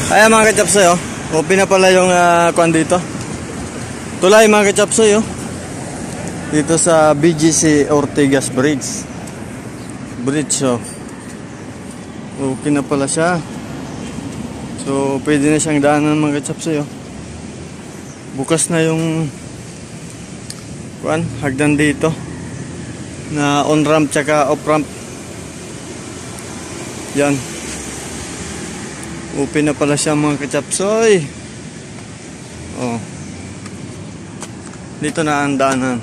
Ayan mga kachapsoy, oh. Open na pala yung kwan dito. Tulay mga kachapsoy, oh. Dito sa BGC ORTIGAS Bridge. Oh. Okay na pala siya. So, pwede na siyang daanan mga kachapsoy, oh. Bukas na yung kwan, hagdan dito. Na on-ramp tsaka off-ramp. Yan. Open na pala siya mga kachapsoy. Oh. Dito na ang daanan.